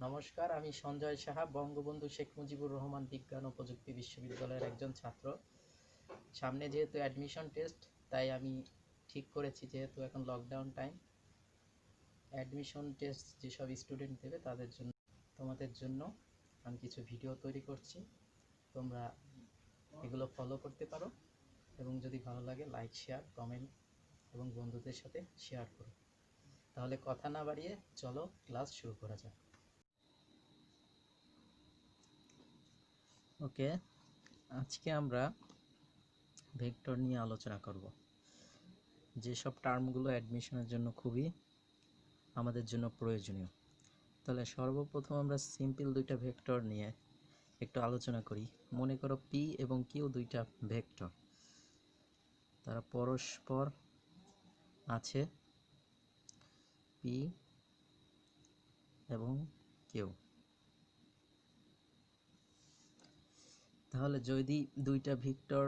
নমস্কার, আমি সঞ্জয় সাহা, বঙ্গবন্ধু শেখ মুজিবুর রহমান বিজ্ঞান ও প্রযুক্তি বিশ্ববিদ্যালয়ের একজন ছাত্র। সামনে যেহেতু অ্যাডমিশন টেস্ট, তাই আমি ঠিক করেছি যেহেতু এখন লকডাউন টাইম, অ্যাডমিশন টেস্ট যেসব স্টুডেন্ট দেবে তোমাদের জন্য আমি কিছু ভিডিও তৈরি করছি। তোমরা এগুলো ফলো করতে পারো এবং যদি ভালো লাগে লাইক, শেয়ার, কমেন্ট এবং বন্ধুদের সাথে শেয়ার করো। তাহলে কথা না বাড়িয়ে চলো ক্লাস শুরু করা যাক। ওকে, আজকে আমরা ভেক্টর নিয়ে আলোচনা করব। যেসব টার্মগুলো অ্যাডমিশনের জন্য খুবই আমাদের জন্য প্রয়োজনীয়। তাহলে সর্বপ্রথম আমরা সিম্পল দুইটা ভেক্টর নিয়ে একটু আলোচনা করি। মনে করো পি এবং কিউ দুইটা ভেক্টর, তারা পরস্পর আছে, পি এবং কিউ। তাহলে যদি দুইটা ভেক্টর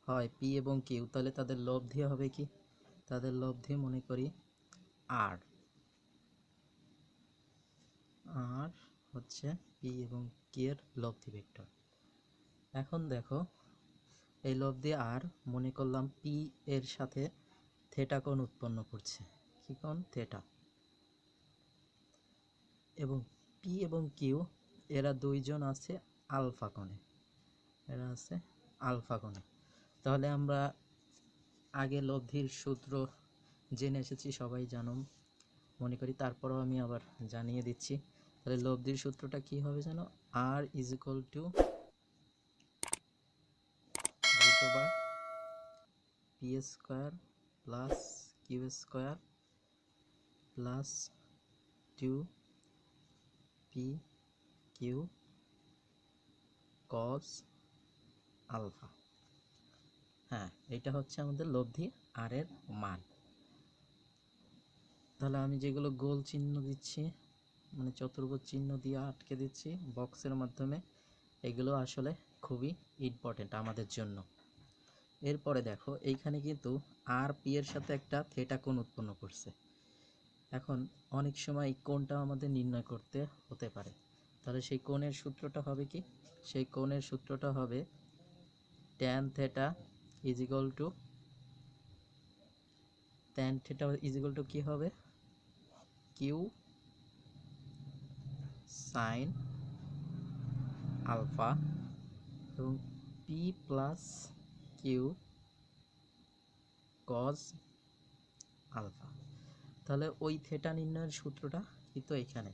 হয় পি এবং কিউ, তাহলে তাদের লব্ধি হবে কি? তাদের লব্ধি মনে করি আর আর হচ্ছে পি এবং কি এর লব্ধি ভেক্টর। এখন দেখো, এই লব্ধি আর মনে করলাম পি এর সাথে থেটা কোণ উৎপন্ন করছে। কি কোণ? থেটা। এবং পি এবং কিউ এরা দুইজন আছে আলফা কোণে, এরা আছে আলফা কোণে। তাহলে আমরা আগে লব্ধির সূত্র জেনে এসেছি, সবাই জানো মনে করি, তারপরেও আমি আবার জানিয়ে দিচ্ছি। তাহলে লব্ধির সূত্রটা কি হবে জানো? R is equal to root over P square plus Q square plus 2 p q cos alpha. হ্যাঁ, এটা হচ্ছে আমাদের লব্ধি আর এর মান। তাহলে আমি যেগুলো গোল চিহ্ন দিচ্ছি, মানে চতুর্ভুজ চিহ্ন দিয়ে আটকে দিচ্ছি বক্সের মাধ্যমে, এগুলো আসলে খুবই ইম্পর্টেন্ট আমাদের জন্য। এরপরে দেখো, এইখানে কিন্তু আর পি এর সাথে একটা থেটা কোণ উৎপন্ন করছে। এখন অনেক সময় এই কোণটা আমাদের নির্ণয় করতে হতে পারে। তাহলে সেই কোণের সূত্রটা হবে কি? সেই কোণের সূত্রটা হবে tan theta is equal to কি হবে? q sin আলফা এবং p plus q cos alpha. তাহলে ওই থেটা নির্ণয়ের সূত্রটা কিন্তু এখানে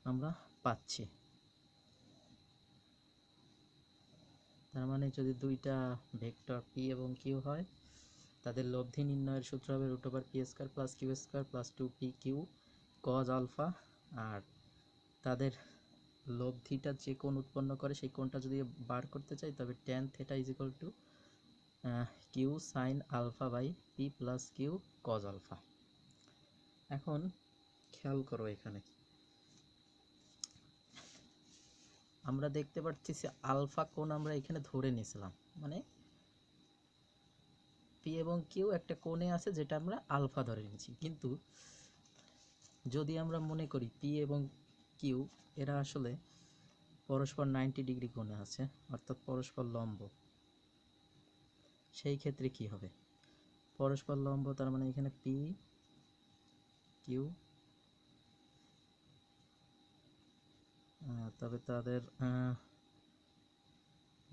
আমরা পাচ্ছি। তার মানে যদি দুইটা ভেক্টর পি এবং কিউ হয়, তাদের লব্ধি নির্ণয়ের সূত্র হবে root over P square plus Q square plus 2p q cos alpha. আর তাদের লব্ধিটা যে কোণ উৎপন্ন করে সেই কোণটা যদি বার করতে চাই, তবে tan theta is equal to q sin alpha by p plus q cos alpha. এখন খেয়াল করো, এখানে আমরা দেখতে পাচ্ছি আলফা কোণ আমরা এখানে ধরে নিয়েছিলাম, মানে পি এবং কিউ একটা কোণে আছে যেটা আমরা আলফা ধরে নিয়েছি। কিন্তু যদি আমরা মনে করি পি এবং কিউ এরা আসলে পরস্পর 90 ডিগ্রি কোণে আছে, অর্থাৎ পরস্পর লম্ব, সেই ক্ষেত্রে কি হবে? পরস্পর লম্ব, তার মানে এখানে পি কিউ, তবে তাদের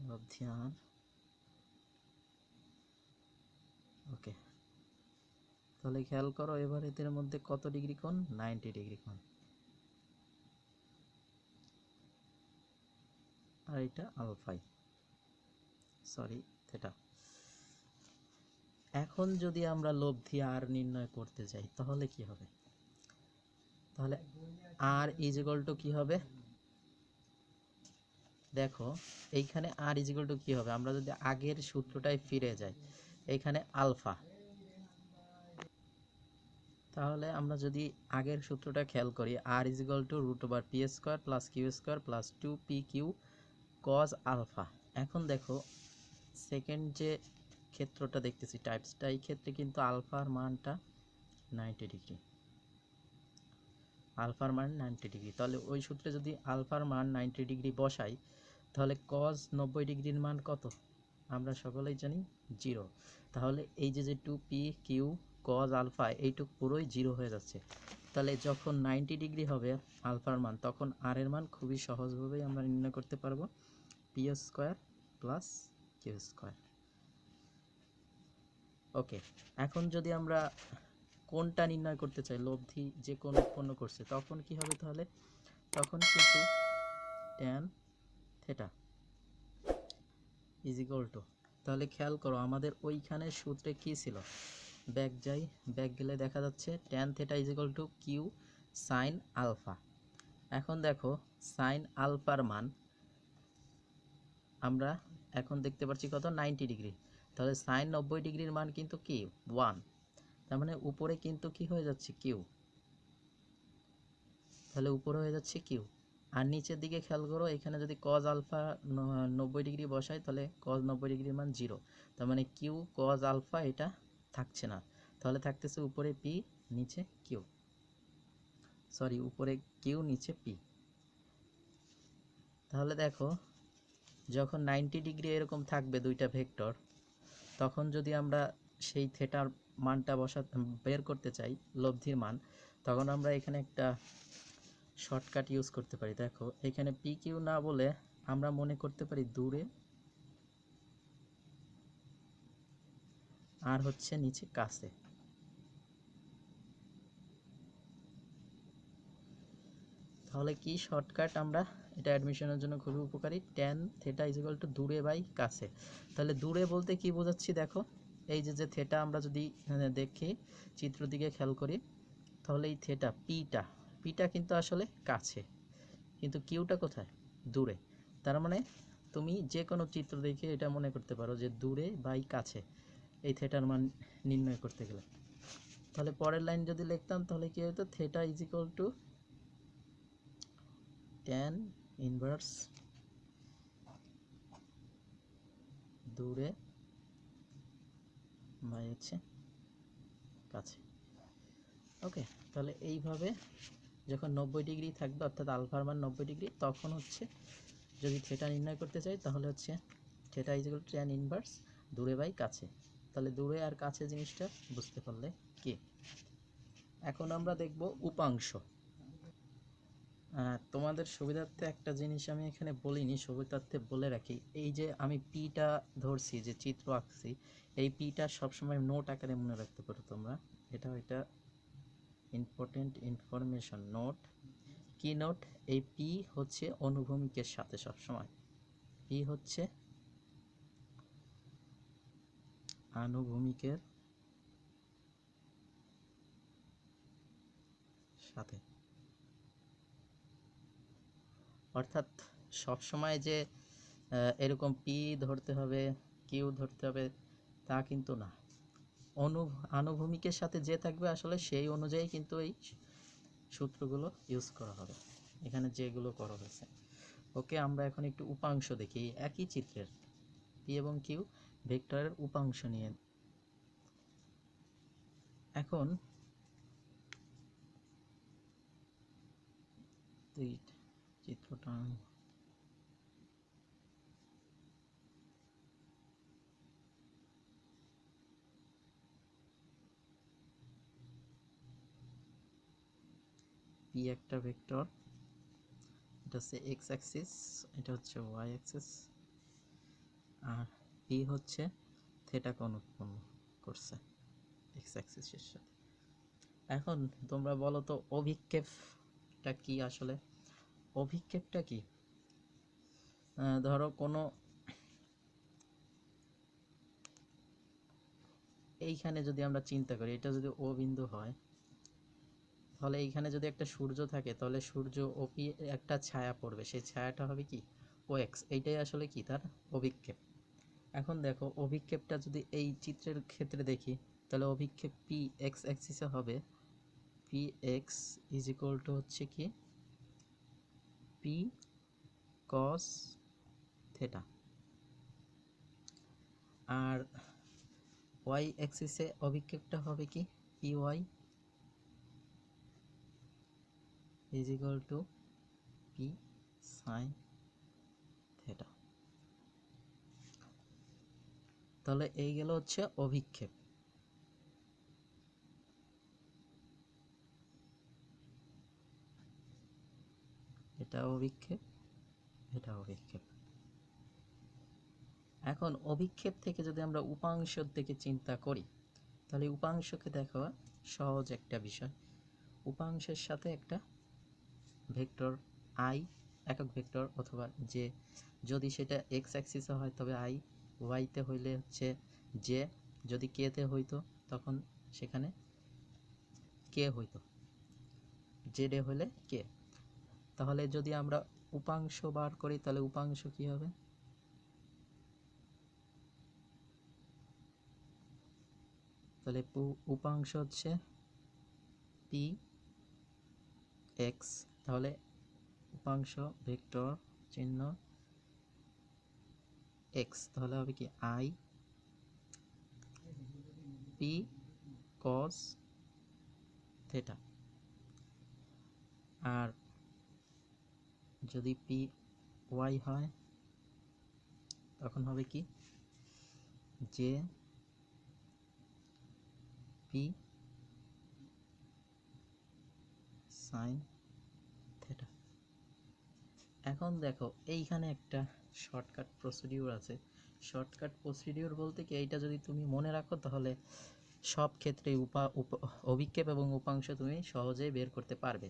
লব্ধি আর ওকে। তাহলে খেয়াল করো, এবার এদের মধ্যে কত ডিগ্রি কোণ? 90 ডিগ্রি কোণ। আর এটা আলফাই, সরি থেটা। এখন যদি আমরা লব্ধি আর নির্ণয় করতে যাই, তাহলে কি হবে? তাহলে আর ইজ ইকুয়াল টু কি হবে? দেখো, এইখানে আর ইজ ইকুয়াল টু কি হবে? আমরা যদি আগের সূত্রটায় ফিরে যাই, এইখানে আলফা, তাহলে আমরা যদি আগের সূত্রটা খেয়াল করি, R is equal to root over P square plus Q square plus 2p q cos alpha. এখন দেখো, সেকেন্ড যে ক্ষেত্রটা দেখতেছি টাইপসটা, এই ক্ষেত্রে কিন্তু আলফার মানটা 90 ডিগ্রি। আলফার মান 90 ডিগ্রি, তাহলে ওই সূত্রে যদি আলফার মান 90 ডিগ্রি বসাই তাহলে কজ 90 ডিগ্রির মান কত আমরা সকলেই জানি 0। তাহলে এই যে 2p কিউ কজ আলফা এইটুক পুরোই 0 হয়ে যাচ্ছে। তাহলে যখন 90 ডিগ্রি হবে আলফার মান তখন আর এর মান খুবই সহজভাবেই আমরা নির্ণয় করতে পারবো P square plus Q square. Okay, এখন যদি আমরা কোনটা নির্ণয় করতে চাই, লব্ধি যে কোন উৎপন্ন করছে, তখন কি হবে তাহলে তখন কিন্তু tan theta is equal two, তাহলে খেয়াল করো আমাদের ওইখানে সূত্রে কি ছিল, ব্যাক যাই, ব্যাক গেলে দেখা যাচ্ছে tan theta is equal to q sine alpha. এখন দেখো সাইন আলফার মান আমরা এখন দেখতে পাচ্ছি কত 90 ডিগ্রি, তাহলে সাইন 90 ডিগ্রির মান কিন্তু কি 1, তার মানে উপরে কিন্তু কি হয়ে যাচ্ছে কিউ, তাহলে উপরে হয়ে যাচ্ছে কিউ। আর নিচের দিকে খেয়াল করো এখানে যদি কজ আলফা 90 ডিগ্রি বসাই তাহলে কজ 90 ডিগ্রির মান 0, তার মানে কিউ কজ আলফা এটা থাকছে না, তাহলে থাকতেছে উপরে পি নিচে কিউ, সরি উপরে কিউ নিচে পি। তাহলে দেখো যখন 90 ডিগ্রি এরকম থাকবে দুইটা ভেক্টর, তখন যদি আমরা সেই থেটার মানটা বের করতে চাই লব্ধির মান, তখন আমরা এখানে একটা শর্টকাট ইউজ করতে পারি। দেখো এখানে পি কিউ না বলে আমরা মনে করতে পারি দূরে আর হচ্ছে নিচে কাছে। তাহলে কি শর্টকাট, আমরা এটা অ্যাডমিশনের জন্য খুবই উপকারী, tan theta is equal two দূরে বাই কাছে। তাহলে দূরে বলতে কি বোঝাচ্ছি দেখো, এই যে থেটা আমরা যদি দেখি চিত্র দিকে খেয়াল করি তাহলে এই থেটা পিটা কিন্তু আসলে কাছে, কিন্তু কিউটা কোথায় দূরে। তার মানে তুমি যে কোনো চিত্র দেখে এটা মনে করতে পারো যে দূরে বাই কাছে এই থেটার মান নির্ণয় করতে গেলে। তাহলে পরের লাইন যদি লিখতাম তাহলে কি হতো, theta is equal two tan inverse দূরে বাই হচ্ছে কাছে। ওকে, তাহলে এইভাবে যখন 90 ডিগ্রি থাকবে অর্থাৎ আলফার মান 90 ডিগ্রি, তখন হচ্ছে যদি থেটা নির্ণয় করতে চাই তাহলে হচ্ছে theta is equal two tan inverse দূরে বাই কাছে। তাহলে দূরে আর কাছে জিনিসটা বুঝতে পারলে কি। এখন আমরা দেখব উপাংশ। তোমাদের সুবিধার্থে একটা জিনিস আমি এখানে বলিনি, সুবিধার্থে বলে রাখি, এই যে আমি পিটা ধরছি যে চিত্র আঁকছি, এই পিটা সবসময় নোট আকারে মনে রাখতে পারো তোমরা, এটা ইম্পর্টেন্ট ইনফরমেশন নোট। কি নোট, এই পি হচ্ছে অনুভূমিকের সাথে, সবসময় পি হচ্ছে আনুভূমিকের সাথে, অর্থাৎ সবসময় যে এরকম পি ধরতে হবে কিউ ধরতে হবে তা কিন্তু না, আনুভূমিকের সাথে যে থাকবে আসলে সেই অনুযায়ী কিন্তু এই সূত্রগুলো ইউজ করা হবে এখানে যেগুলো করা হয়েছে। ওকে, আমরা এখন একটু উপাংশ দেখি একই চিত্রের পি এবং কিউ ভেক্টরের উপাংশ নিয়ে। এখন চিত্রটা পি একটা ভেক্টর, এটা হচ্ছে এক্স অ্যাক্সিস, এটা হচ্ছে ওয়াই অ্যাক্সিস, আর পি হচ্ছে থেটা কোণ উৎপন্ন করছে এক্স অ্যাক্সিসের সাথে। এখন তোমরা বলো তো অভিক্ষেপটা কি আসলে, অভিক্ষেপটা কি, ধরো কোনো এইখানে যদি আমরা চিন্তা করি এটা যদি ও বিন্দু হয়, তাহলে এইখানে যদি একটা সূর্য থাকে তাহলে সূর্য ওপি একটা ছায়া পড়বে, সেই ছায়াটা হবে কি ও এক্স, এইটাই আসলে কি তার অভিক্ষেপ। এখন দেখো অভিক্ষেপটা যদি এই চিত্রের ক্ষেত্রে দেখি তাহলে অভিক্ষেপ পি এক্স অ্যাক্সিসে হবে p x is equal to হচ্ছে কি পি কস থেটা, আর ওয়াই অ্যাক্সিসে অভিক্ষেপটা হবে কি p y is equal to p sine theta. তাহলে এই গেল হচ্ছে অভিক্ষেপ। এটা অভিক্ষেপ, এটা অভিক্ষেপ। এখন অভিক্ষেপ থেকে যদি আমরা উপাংশের দিকে চিন্তা করি, তাহলে উপাংশকে দেখা সহজ একটা বিষয়। উপাংশের সাথে একটা ভেক্টর আই, একক ভেক্টর, অথবা যে, যদি সেটা এক্স অ্যাক্সিসে হয় তবে আই, ওয়াইতে হইলে হচ্ছে জে, যদি কেতে হইতো তখন সেখানে কে হইতো, জেডে হলে কে। তাহলে যদি আমরা উপাংশ বার করি তাহলে উপাংশ কি হবে? তাহলে উপাংশ হচ্ছে পি এক্স। তাহলে উপাংশ ভেক্টর চিহ্ন এক্স, তাহলে হবে কি আই পি কস থিটা। আর যদি পি ওয়াই হয় তখন হবে কি জে পি সাইন থিটা। এখন দেখো এইখানে একটা শর্টকাট প্রসিডিউর আছে। শর্টকাট প্রসিডিউর বলতে কি, এইটা যদি তুমি মনে রাখো তাহলে সব ক্ষেত্রে অভিক্ষেপ এবং উপাংশ তুমি সহজেই বের করতে পারবে।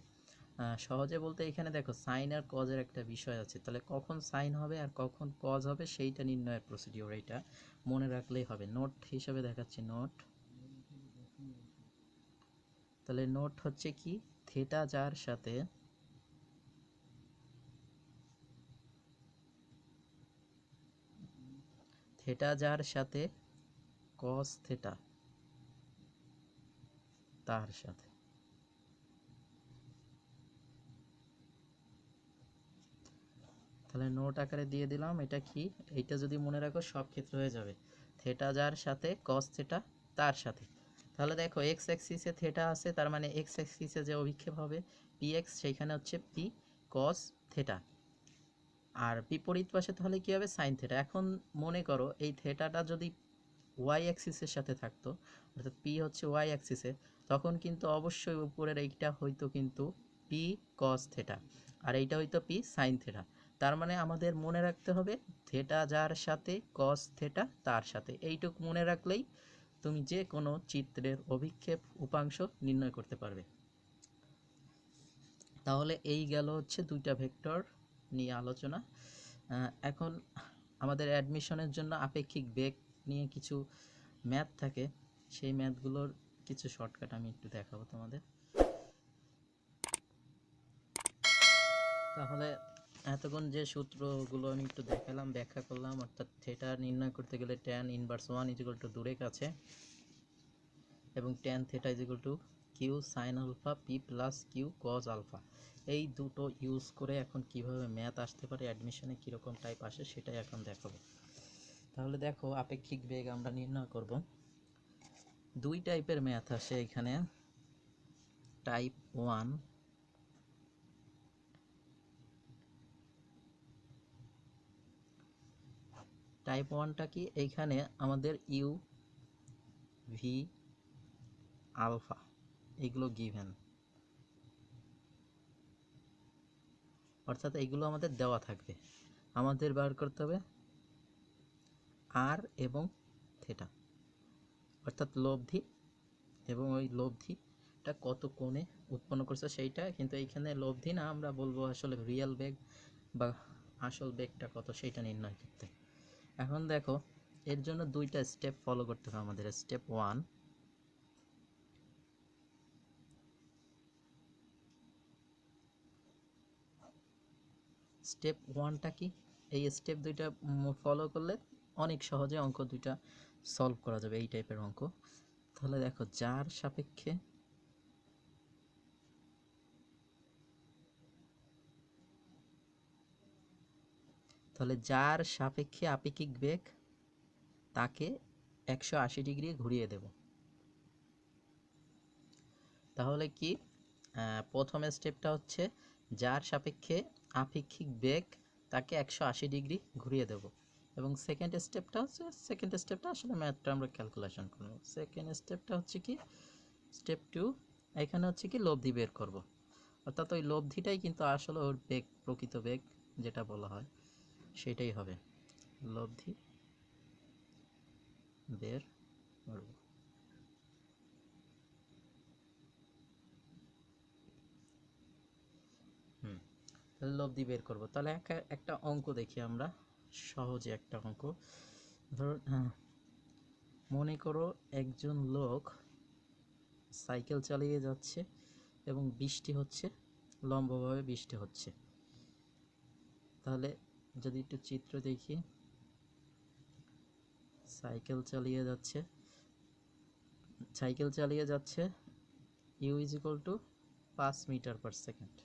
সহজে বলতে এখানে দেখো সাইন আর কজের একটা বিষয় আছে, তাহলে কখন সাইন হবে আর কখন কজ হবে সেইটা নির্ণয়ের প্রসিডিউর, এটা মনে রাখলেই হবে। নোট হিসাবে দেখাচ্ছি, নোট। তাহলে নোট হচ্ছে কি, থিটা যার সাথে কস থিটা তার সাথে, তাহলে নোট আকারে দিয়ে দিলাম। এটা কি, এইটা যদি মনে রাখো সব ক্ষেত্রে হয়ে যাবে। থিটা যার সাথে কস থিটা তার সাথে। তাহলে দেখো এক্স অ্যাক্সিসে থিটা আছে, তার মানে এক্স অ্যাক্সিসে যে অভিক্ষেপ হবে পি এক্স, সেইখানে হচ্ছে পি কস থিটা। আর বিপরীত পাশে তাহলে কি হবে, সাইন থিটা। এখন মনে করো এই থিটাটা যদি ওয়াই অ্যাক্সিসের সাথে থাকতো, অর্থাৎ পি হচ্ছে ওয়াই অ্যাক্সিসে, তখন কিন্তু অবশ্যই উপরের এইটা হয়তো কিন্তু পি কস থিটা, আর এইটা হয়তো পি সাইন থিটা। তার মানে আমাদের মনে রাখতে হবে থিটা যার সাথে কস থিটা তার সাথে। এইটুকু মনে রাখলেই তুমি যে কোনো চিত্রের অভিক্ষেপ উপাংশ নির্ণয় করতে পারবে। তাহলে এই গেল হচ্ছে দুইটা ভেক্টর নিয়ে আলোচনা। এখন আমাদের অ্যাডমিশনের জন্য আপেক্ষিক বেগ নিয়ে কিছু ম্যাথ থাকে, সেই ম্যাথগুলোর কিছু শর্টকাট আমি একটু দেখাবো তোমাদের। তাহলে এতক্ষণ যে সূত্রগুলো আমি একটু দেখালাম, ব্যাখ্যা করলাম, অর্থাৎ থিটা নির্ণয় করতে গেলে ট্যান ইনভার্স 1 ইকুয়াল টু দূরে কাছে, এবং tan theta equal to q sine alpha p plus q cos alpha, এই দুটো ইউজ করে এখন কিভাবে ম্যাথ আসতে পারে, অ্যাডমিশনে কীরকম টাইপ আসে সেটাই এখন দেখাবো। তাহলে দেখো আপেক্ষিক বেগ আমরা নির্ণয় করব। দুই টাইপের ম্যাথ আসে এখানে। টাইপ 1, টাইপ 1টা কি, এইখানে আমাদের ইউ ভি আলফা এগুলো গিভেন, অর্থাৎ এইগুলো আমাদের দেওয়া থাকবে, আমাদের বার করতে হবে আর এবং থিটা, অর্থাৎ লব্ধি, এবং ওই লব্ধিটা কত কোণে উৎপন্ন করছে সেইটা, কিন্তু এইখানে লব্ধি না, আমরা বলবো আসলে রিয়েল বেগ বা আসল বেগটা কত সেইটা নির্ণয় করতে। এখন দেখো এর জন্য দুইটা স্টেপ ফলো করতে হবে আমাদের। স্টেপ 1, স্টেপ 1টা কি, এই স্টেপ দুইটা ফলো করলে অনেক সহজে অঙ্ক দুইটা সলভ করা যাবে, এই টাইপের অঙ্ক। তাহলে দেখো যার সাপেক্ষে আপেক্ষিক বেগ তাকে 180 ডিগ্রি ঘুরিয়ে দেব। তাহলে কি, প্রথম স্টেপটা হচ্ছে যার সাপেক্ষে আপেক্ষিক বেগ তাকে 180 ডিগ্রি ঘুরিয়ে দেব, এবং সেকেন্ড স্টেপটা আসলে ম্যাথটা আমরা ক্যালকুলেশন করব। সেকেন্ড স্টেপটা হচ্ছে কি, স্টেপ 2, এখানে হচ্ছে কি লব্ধি বের করব, অর্থাৎ ওই লব্ধিটাই কিন্তু আসলে ওর বেগ, প্রকৃত বেগ যেটা বলা হয় সেটাই হবে, লব্ধি বের করব। তাহলে লব্ধি বের করব। তাহলে একটা অঙ্ক দেখি আমরা, সহজে একটা অঙ্ক। ধরুন মনে করো একজন লোক সাইকেল চালিয়ে যাচ্ছে এবং বৃষ্টি হচ্ছে, লম্বভাবে বৃষ্টি হচ্ছে। তাহলে যদি একটু চিত্র দেখি, সাইকেল চালিয়ে যাচ্ছে u is equal to 5 metre per second,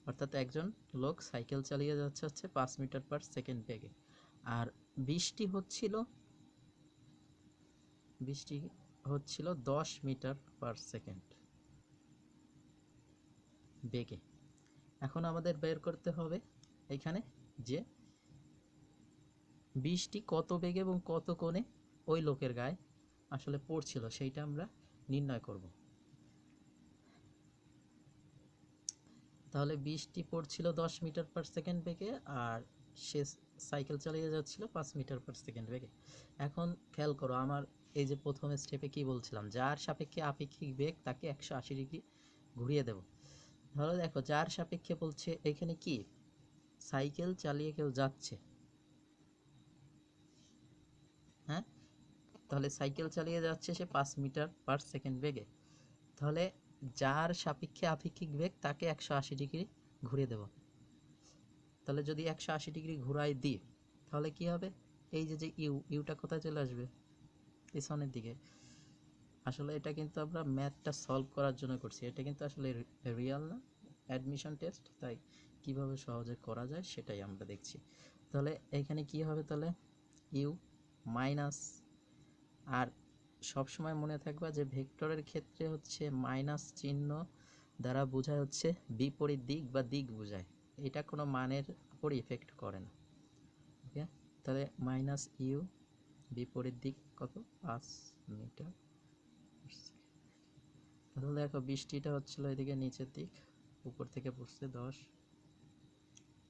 অর্থাৎ একজন লোক সাইকেল চালিয়ে যাচ্ছে হচ্ছে 5 মিটার পার সেকেন্ড বেগে, আর বৃষ্টি হচ্ছিল 10 মিটার পার সেকেন্ড বেগে। এখন আমাদের বের করতে হবে এখানে যে বৃষ্টি কত বেগে এবং কত কোণে ওই লোকের গায়ে আসলে পড়ছিল, সেইটা আমরা নির্ণয় করব। তাহলে বৃষ্টি পড়ছিল 10 মিটার পার সেকেন্ড বেগে, আর সে সাইকেল চালিয়ে যাচ্ছিল 5 মিটার পার সেকেন্ড বেগে। এখন খেয়াল করো, আমার এই যে প্রথম স্টেপে কি বলছিলাম, যার সাপেক্ষে আপেক্ষিক বেগ তাকে 180 ডিগ্রি ঘুরিয়ে দেব। তাহলে দেখো, যার সাপেক্ষে বলছে এখানে কি, সাইকেল চালিয়ে কেউ যাচ্ছে, হ্যাঁ, তাহলে সাইকেল চালিয়ে যাচ্ছে সে 5 মিটার পার সেকেন্ড বেগে। তাহলে যার সাপেক্ষে আপেক্ষিক বেগ তাকে 180 ডিগ্রি ঘুরিয়ে দেব। তাহলে যদি 180 ডিগ্রি ঘুরাই দিই তাহলে কি হবে, এই যে ইউটা কোথায় চলে আসবে, পিছনের দিকে। আসলে এটা কিন্তু আমরা ম্যাথটা সলভ করার জন্য করছি, এটা কিন্তু আসলে রিয়াল না, অ্যাডমিশন টেস্ট, তাই কিভাবে সহজে করা যায় সেটাই আমরা দেখছি। তাহলে এখানে কি হবে, তাহলে ইউ মাইনাস, আর সব সময় মনে থাকবা যে ভেক্টরের ক্ষেত্রে হচ্ছে মাইনাস চিহ্ন দ্বারা বোঝায় হচ্ছে বিপরীত দিক বা দিক বোঝায়, এটা কোনো মানের উপর ইফেক্ট করে না। ওকে, তাহলে মাইনাস ইউ, বিপরীত দিক কত, 5 মিটার। তাহলে দেখো বৃষ্টিটা হচ্ছিল এদিকে নিচের দিক, উপর থেকে পড়ছে 10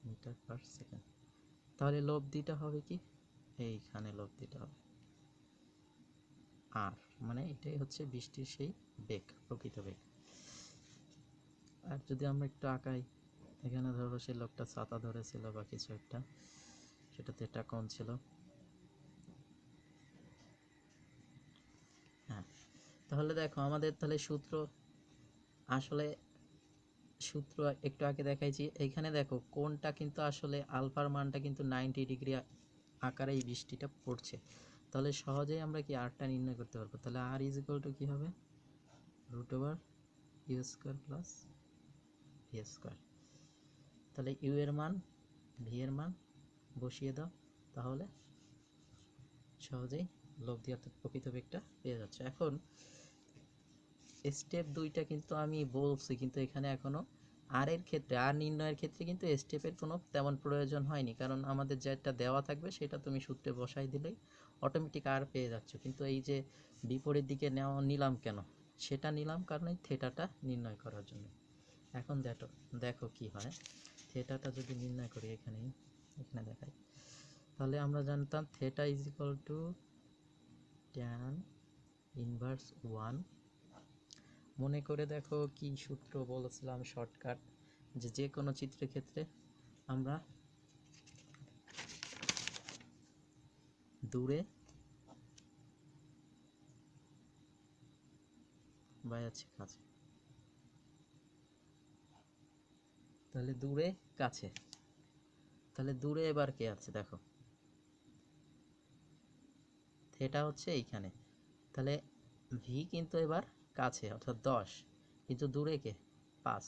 মিটার পার সেকেন্ড। তাহলে লব্ধিটা হবে কি, এইখানে লব্ধিটা হবে আর, মানে এটাই হচ্ছে বৃষ্টির সেই বেগ, প্রকৃত বেগ। আর যদি আমরা একটু আঁকাই, এখানে ধরো সেই লোকটা ছাতা ধরেছিল বা কিছু একটা, সেটাতে এটা কোণ ছিল, হ্যাঁ। তাহলে দেখো আমাদের তাহলে সূত্র একটু আগে দেখাইছি, এখানে দেখো কোণটা কিন্তু আসলে আলফার মানটা কিন্তু 90 ডিগ্রি আকারে এই বৃষ্টিটা পড়ছে। তাহলে সহজেই আমরা কি আরটা নির্ণয় করতে পারবো। তাহলে আর ইজ ইকুয়াল টু কি হবে, √ইউ² প্লাস ভি²। তাহলে ইউ এর মান, ভি এর মান বসিয়ে দাও, তাহলে সহজেই লব্ধি অর্থাৎ প্রকৃত বেগটা পেয়ে যাচ্ছে। এখন স্টেপ 2টা কিন্তু আমি বলছি, কিন্তু এখানে এখনো আর এর ক্ষেত্রে, আর নির্ণয়ের ক্ষেত্রে কিন্তু স্টেপের কোনো তেমন প্রয়োজন হয়নি, কারণ আমাদের যেটা দেওয়া থাকবে সেটা তুমি সূত্রে বসাই দিলেই অটোমেটিক আর পেয়ে যাচ্ছ। কিন্তু এই যে বিপরীত দিকে নিলাম কেন, সেটা নিলাম কারণ এই থেটাটা নির্ণয় করার জন্য। এখন দেখো কি হয়, থেটাটা যদি নির্ণয় করি এখানে দেখাই, তাহলে আমরা জানতাম theta is equal two tan inverse 1। মনে করে দেখো কি সূত্র বলেছিলাম, শর্টকাট, যে কোনো চিত্রের ক্ষেত্রে আমরা দূরে বা আছে কাছে, তাহলে দূরে কাছে, তাহলে দূরে এবার কে আছে দেখো, থেটা হচ্ছে এইখানে, তাহলে ভি কিন্তু এবার কাছে অর্থাৎ 10, কিন্তু দূরে কে 5,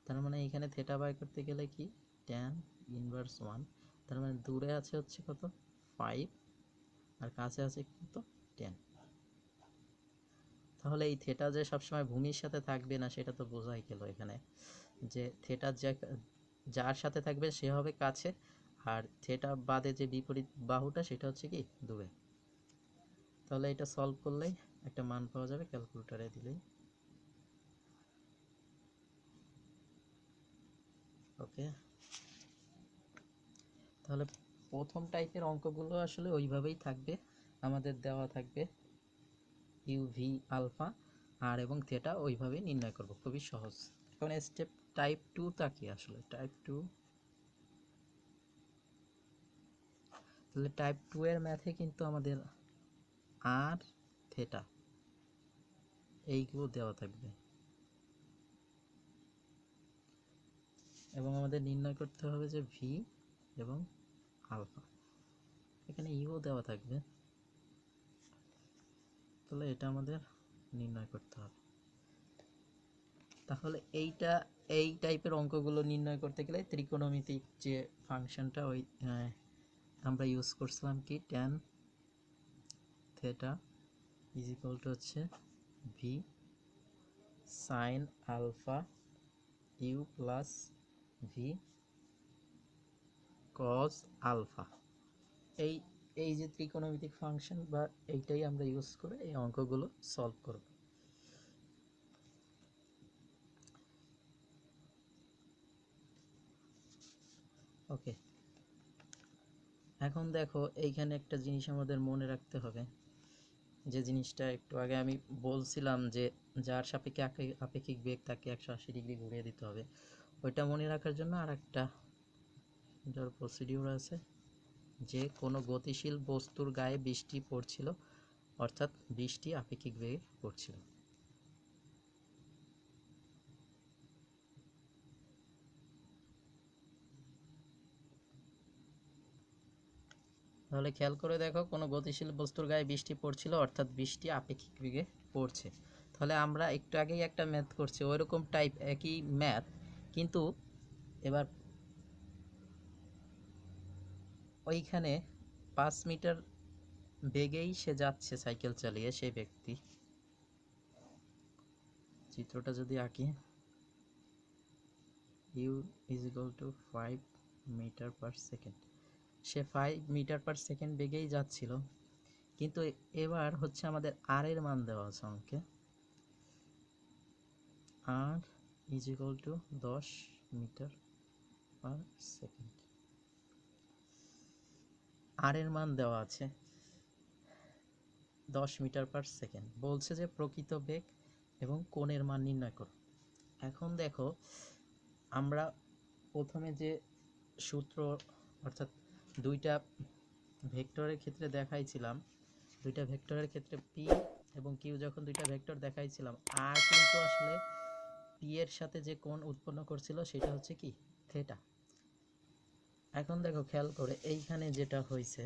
তার মানে এখানে থেটা বাই করতে গেলে কি ট্যান ইনভার্স 1, তার মানে দূরে আছে হচ্ছে কত 5 আর কাছে আছে কত 10। তাহলে এই থিটা যে সবসময় ভূমির সাথে থাকবে না সেটা তো বোঝাই গেল এখানে, যে থিটা যার সাথে থাকবে সে হবে কাছে, আর থিটা বাদে যে বিপরীত বাহুটা সেটা হচ্ছে কি দূরে। তাহলে এটা সলভ করলেই একটা মান পাওয়া যাবে ক্যালকুলেটরে দিলেই। ওকে, তাহলে প্রথম টাইপের অঙ্কগুলো আসলে ওইভাবেই থাকবে, আমাদের দেওয়া থাকবে ইউভি আলফা আর এবং থিটা ওইভাবেই নির্ণয় করব, খুবই সহজ। এখন স্টেপ টাইপ 2 তা কি আসলে টাইপ 2? তাহলে টাইপ 2 এর ম্যাথে কিন্তু আমাদের আর থিটা এইগুলো দেওয়া থাকবে, এবং আমাদের নির্ণয় করতে হবে যে ভি এবং আলফা, এখানে ইউ দেওয়া থাকবে। তাহলে এটা আমাদের নির্ণয় করতে হবে। তাহলে এই টাইপের অঙ্কগুলো নির্ণয় করতে গেলে ত্রিকোণমিতিক যে ফাংশনটা ওই আমরা ইউজ করছিলাম কি tan theta is equal to হচ্ছে V sine alpha you plus V cos alpha. এই এই যে ত্রিকোণমিতিক ফাংশন বা এইটাই আমরা ইউজ করে এই অঙ্কগুলো সলভ করব। ওকে, এখন দেখো এইখানে একটা জিনিস আমাদের মনে রাখতে হবে, যে জিনিসটা একটু আগে আমি বলছিলাম যে যার সাপেক্ষে আপেক্ষিক বেগ তাকে 180 ডিগ্রি ঘুরিয়ে দিতে হবে। ওইটা মনে রাখার জন্য আর একটা প্রসিডিউর আছে, যে কোনো গতিশীল বস্তুর গায়ে বৃষ্টি পড়ছিল, অর্থাৎ বৃষ্টি আপেক্ষিক বেগে পড়ছিল। তাহলে খেয়াল করে দেখো, কোনো গতিশীল বস্তুর গায়ে বৃষ্টি পড়ছিল অর্থাৎ বৃষ্টি আপেক্ষিক বেগে পড়ছে। তাহলে আমরা একটু আগেই একটা ম্যাথ করছি ওইরকম টাইপ একই ম্যাথ, কিন্তু এবার ওইখানে 5 মিটার বেগেই সে যাচ্ছে সাইকেল চালিয়ে, সেই ব্যক্তি, চিত্রটা যদি আঁকি, U is equal to 5 metre per second, সে 5 মিটার পার সেকেন্ড বেগেই যাচ্ছিল। কিন্তু এবার হচ্ছে আমাদের আর এর মান দেওয়া আছে অঙ্কে, R is equal to 10 metre per second. আর এর মান দেওয়া আছে 10 মিটার পার সেকেন্ড, বলছে যে প্রকৃত বেগ এবং কোণের মান নির্ণয় করো। এখন দেখো, আমরা প্রথমে যে সূত্র অর্থাৎ দুইটা ভেক্টরের ক্ষেত্রে দেখাইছিলাম, দুইটা ভেক্টরের ক্ষেত্রে পি এবং কিউ যখন দুইটা ভেক্টর দেখাইছিলাম, আর কিন্তু আসলে পি এর সাথে যে কোণ উৎপন্ন করছিল সেটা হচ্ছে কি থিটা। এখন দেখো খেয়াল করে এইখানে যেটা হয়েছে,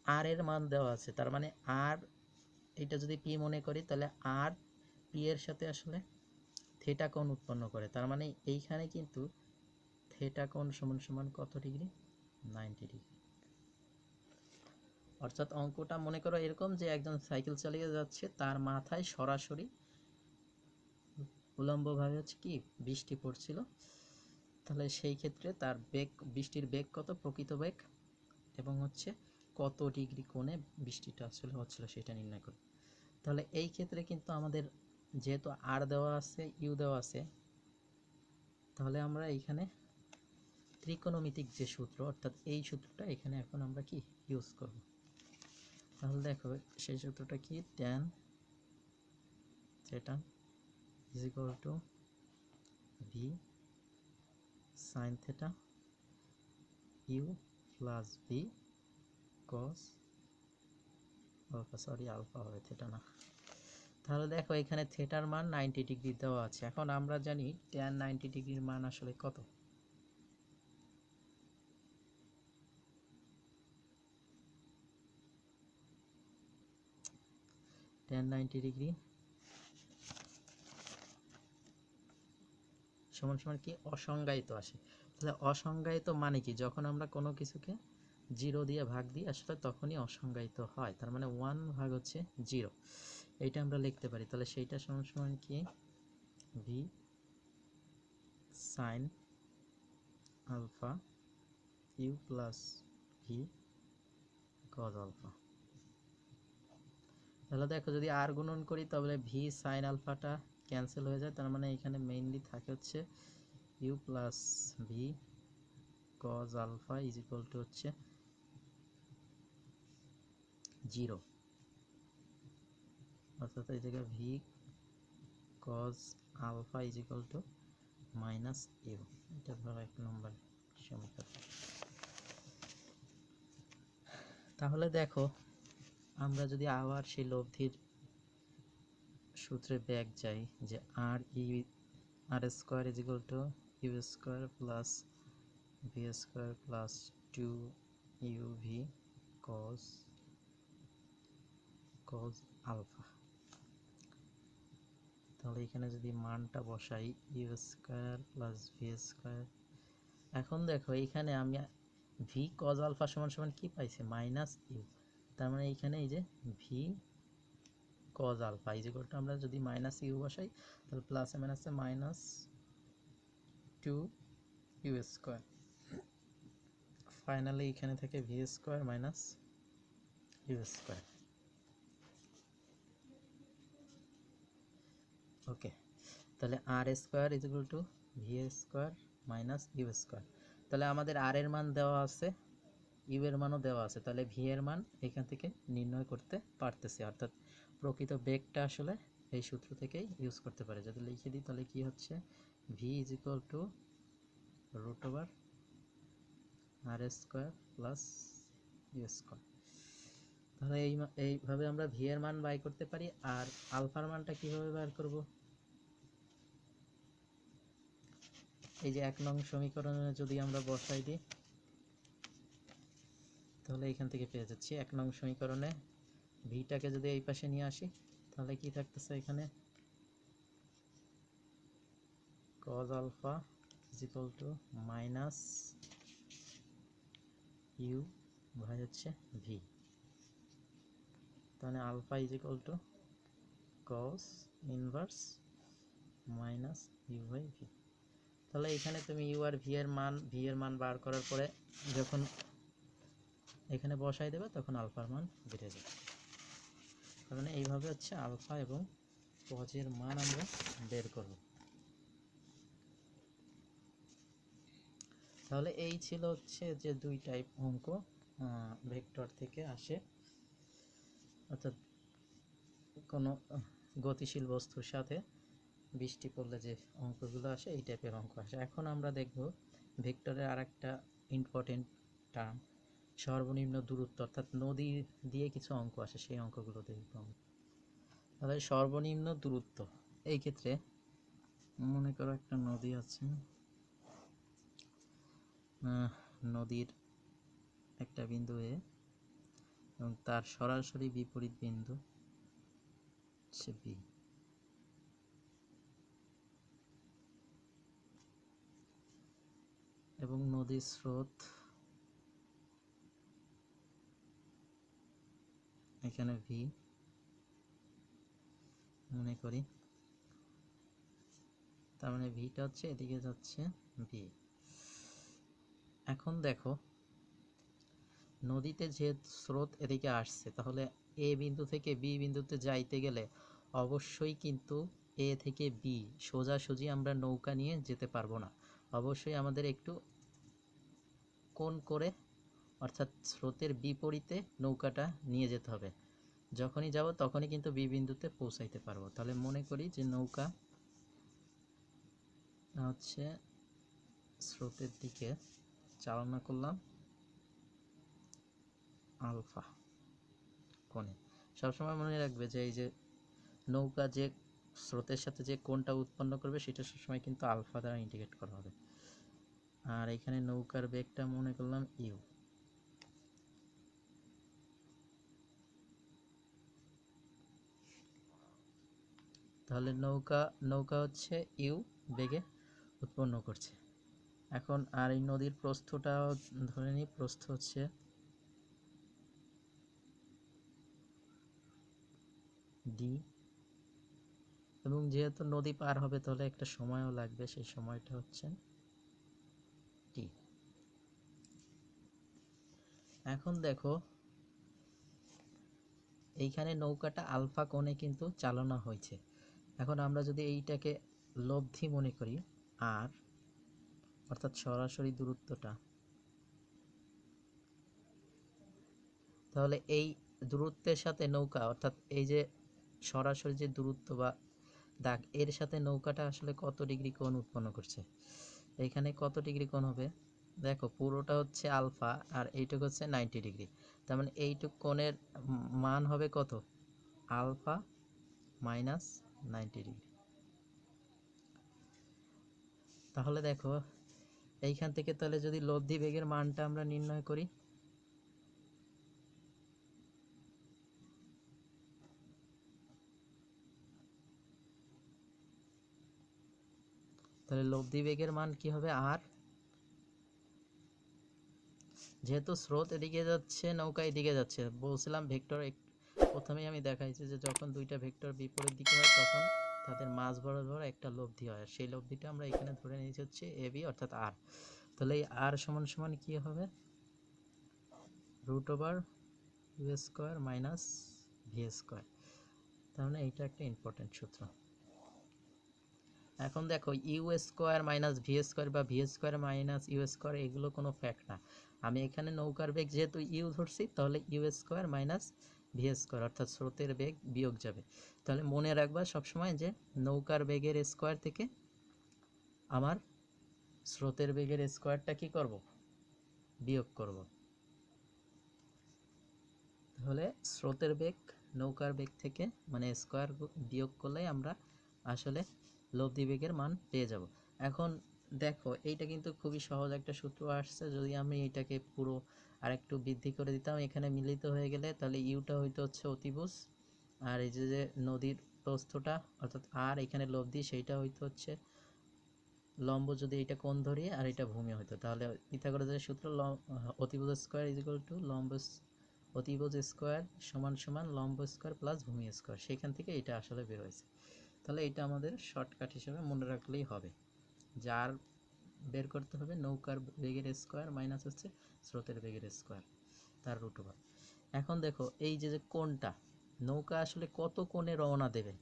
আর এর মান দেওয়া আছে, তার মানে আর এটা যদি পি মনে করি তাহলে আর পি এর সাথে আসলে থিটা কোণ উৎপন্ন করে, তার মানে এইখানে কিন্তু থিটা কোণ সমান সমান কত ডিগ্রি? 90 ডিগ্রি। অর্থাৎ অঙ্কটা মনে করো এরকম যে একজন সাইকেল চালিয়ে যাচ্ছে, তার মাথায় সরাসরি উলম্বভাবে হচ্ছে কি বৃষ্টি পড়ছিল। তাহলে সেই ক্ষেত্রে তার বেগ, বৃষ্টির বেগ কত, প্রকৃত বেগ, এবং হচ্ছে কত ডিগ্রি কোণে বৃষ্টিটা আসলে হচ্ছিল সেটা নির্ণয় করব। তাহলে এই ক্ষেত্রে কিন্তু আমাদের যেহেতু আর দেওয়া আছে ইউ দেওয়া আছে, তাহলে আমরা এইখানে ত্রিকোণমিতিক যে সূত্র অর্থাৎ এই সূত্রটা এখানে এখন আমরা কি ইউজ করব। তাহলে দেখো সেই সূত্রটা কি, tan theta is equal to v sine theta u plus v cos alpha, sorry alpha হবে থিটা না। তাহলে দেখো এখানে থিটার মান 90 ডিগ্রি দেওয়া আছে। এখন আমরা জানি tan 90 ডিগ্রির মান আসলে কত, tan 90 ডিগ্রি সমান সমান কি অসংজ্ঞায়িত আসে। তাহলে অসংজ্ঞায়িত মানে কি, যখন আমরা কোনো কিছুকে 0 দিয়ে ভাগ দিই আসলে তখনই অসংজ্ঞায়িত হয়, তার মানে 1 ভাগ হচ্ছে 0। এইটা আমরা লিখতে পারি। তাহলে সেইটা সমান সমান কি, v sine alpha you plus V cos alpha. তাহলে দেখো যদি আর গুণন করি তাহলে ভি সাইন আলফাটা ক্যান্সেল হয়ে যায়, তার মানে এখানে মেইনলি থাকে হচ্ছে u plus V cos alpha is equal to হচ্ছে 0, অর্থাৎ এই জায়গায় v cos alpha is equal to minus u. এটা ধরো 1 নম্বর সমীকরণ। তাহলে দেখো আমরা যদি আবার সেই লব্ধির সূত্রে ব্যাক যাই, যে R square is equal to U square plus V square plus 2 U V cos alpha. তাহলে এখানে যদি মানটা বসাই U square plus V square, এখন দেখো এইখানে আমি ভি কজ আলফা সমান সমান কি পাইছি, মাইনাস ইউ। তার মানে এইখানে এই যে v cos alpha is equal to, আমরা যদি মাইনাস ইউ বসাই তাহলে প্লাসে মাইনাসে মাইনাস 2 ইউ স্কোয়ার। ফাইনালি এখানে থেকে V square minus U square. Okay, তাহলে R square is equal to V square minus U square. তাহলে আমাদের আর এর মান দেওয়া আছে, ইউ এর মানও দেওয়া আছে, তাহলে ভি এর মান এখান থেকে নির্ণয় করতে পারতেছি, অর্থাৎ প্রকৃত বেগটা আসলে এই সূত্র থেকেই ইউজ করতে পারে। যদি লিখে দিই তাহলে কি হচ্ছে, v is equal to root over r square plus u square. তাহলে এইভাবে আমরা ভি এর মান বাই করতে পারি। আর আলফার মানটা কিভাবে বার করব, এই যে 1 নং সমীকরণে যদি আমরা বসাই দিই তাহলে এখান থেকে পেয়ে যাচ্ছি 1 নং সমীকরণে ভিটাকে যদি এই পাশে নিয়ে আসি তাহলে কি থাকতেছে, এখানে cos alpha is equal to minus u by হচ্ছে ভি। তাহলে alpha is equal to cos inverse minus u by v. তাহলে এখানে তুমি ইউ আর ভি এর মান বার করার পরে যখন এখানে বসাই দেবে তখন আলফার মান বেড়ে যাবে। তার মানে এইভাবে হচ্ছে আলফা এবং কজের মান আমরা বের করব। তাহলে এই ছিল হচ্ছে যে 2 টাইপ অঙ্ক ভেক্টর থেকে আসে, অর্থাৎ কোনো গতিশীল বস্তুর সাথে বৃষ্টি পড়লে যে অঙ্কগুলো আসে এই টাইপের অঙ্ক আসে। এখন আমরা দেখব ভেক্টরের আরেকটা ইম্পর্টেন্ট টার্ম, সর্বনিম্ন দূরত্ব, অর্থাৎ নদী দিয়ে কিছু অঙ্ক আসে, সেই অঙ্কগুলো দেখব আমরা। তাহলে সর্বনিম্ন দূরত্ব, এই ক্ষেত্রে মনে করো একটা নদী আছে, নদীর একটা বিন্দু এ এবং তার সরাসরি বিপরীত বিন্দু হচ্ছে বি। এবং নদীর স্রোত এখানে ভি মনে করি, তার মানে ভিটা হচ্ছে এদিকে যাচ্ছে ভি। এখন দেখো নদীতে যে স্রোত এদিকে আসছে, তাহলে এ বিন্দু থেকে বি বিন্দুতে যাইতে গেলে অবশ্যই কিন্তু এ থেকে বি সোজাসুজি আমরা নৌকা নিয়ে যেতে পারবো না, অবশ্যই আমাদের একটু কোণ করে, অর্থাৎ স্রোতের বিপরীতে নৌকাটা নিয়ে যেতে হবে। যখনই যাব তখনই কিন্তু বি বিন্দুতে পৌঁছাইতে পারবো। তাহলে মনে করি যে নৌকা হচ্ছে স্রোতের দিকে চালনা করলাম আলফা কোণে। সবসময় মনে রাখবে যে এই যে নৌকা যে স্রোতের সাথে যে কোণটা উৎপন্ন করবে সেটা সবসময় কিন্তু আলফা দ্বারা ইন্ডিকেট করা হবে। আর এখানে নৌকার বেগটা মনে করলাম ইউ। তাহলে নৌকা হচ্ছে ইউ বেগে উৎপন্ন করছে। এখন আর এই নদীর প্রস্থটাও ধরে নিই, প্রস্থ হচ্ছে ডি, এবং যেহেতু নদী পার হবে তাহলে একটা সময়ও লাগবে, সেই সময়টা হচ্ছে টি। এখন দেখো এইখানে নৌকাটা আলফা কোণে কিন্তু চালনা হয়েছে। এখন আমরা যদি এইটাকে লব্ধি মনে করি আর, অর্থাৎ সরাসরি দূরত্বটা, তাহলে এই দূরত্বের সাথে নৌকা, অর্থাৎ এই যে সরাসরি যে দূরত্ব বা দাগ, এর সাথে নৌকাটা আসলে কত ডিগ্রি কোণ উৎপন্ন করছে। এইখানে কত ডিগ্রি কোণ হবে, দেখো পুরোটা হচ্ছে আলফা আর এইটুকু হচ্ছে 90 ডিগ্রি, তার মানে এইটুক কোণের মান হবে কত, আলফা মাইনাস 90 ডিগ্রি। তাহলে দেখো এইখান থেকে তাহলে যদি লব্ধি বেগের মানটা আমরা নির্ণয় করি, তাহলে লব্ধি বেগের মান কি হবে, আর যেহেতু স্রোত এদিকে যাচ্ছে নৌকা এদিকে যাচ্ছে, বলছিলাম ভেক্টর প্রথমেই আমি দেখাইছি যে যখন দুইটা ভেক্টর বিপরীত দিকে হয় তখন তাদের মাঝ বরাবর একটা লব্ধি হয়, আর সেই লব্ধিটা আমরা এখানে ধরে নিয়েছি হচ্ছে এবি অর্থাৎ আর। তাহলে এই আর সমান সমান কি হবে, root over U square minus V square. তার মানে এইটা একটা ইম্পর্টেন্ট সূত্র। এখন দেখো U square minus V square বা V square minus U square এগুলো কোনো ফ্যাক্ট না। আমি এখানে নৌকার বেগ যেহেতু ইউ ধরছি, তাহলে u square minus V square অর্থাৎ স্রোতের বেগ বিয়োগ যাবে। তাহলে মনে রাখবা সবসময় যে নৌকার বেগের স্কোয়ার থেকে আমার স্রোতের বেগের স্কোয়ারটা কি করব, বিয়োগ করব। তাহলে স্রোতের বেগ নৌকার বেগ থেকে মানে স্কোয়ার বিয়োগ করলে আমরা আসলে লব্ধি বেগের মান পেয়ে যাব। এখন দেখো এইটা কিন্তু খুবই সহজ একটা সূত্র আসছে, যদি আমি এইটাকে পুরো আরেকটু বৃদ্ধি করে দিতাম, এখানে মিলিত হয়ে গেলে তাহলে ইউটা হইতে হচ্ছে অতিভুজ, আর এই যে নদীর প্রস্থটা অর্থাৎ আর এখানে লব্ধি সেইটা হইতে হচ্ছে লম্ব, যদি এটা কোণ ধরি আর এটা ভূমি হইতো, তাহলে পিথাগোরাসের সূত্র অতিভুজ স্কোয়ার ইজ ইকুয়াল টু লম্ব, অতিভুজ স্কোয়ার সমান সমান লম্ব স্কোয়ার প্লাস ভূমি স্কোয়ার, সেখান থেকে এটা আসলে বের হয়েছে। তাহলে এটা আমাদের শর্টকাট হিসেবে মনে রাখলেই হবে, যার বের করতে হবে নৌকার বেগের স্কোয়ার মাইনাস হচ্ছে স্রোতের বেগের স্কোয়ার তার রুট ওভার। এখন দেখো এই যে কোণটা, নৌকা আসলে কত কোণে রওনা দেবে,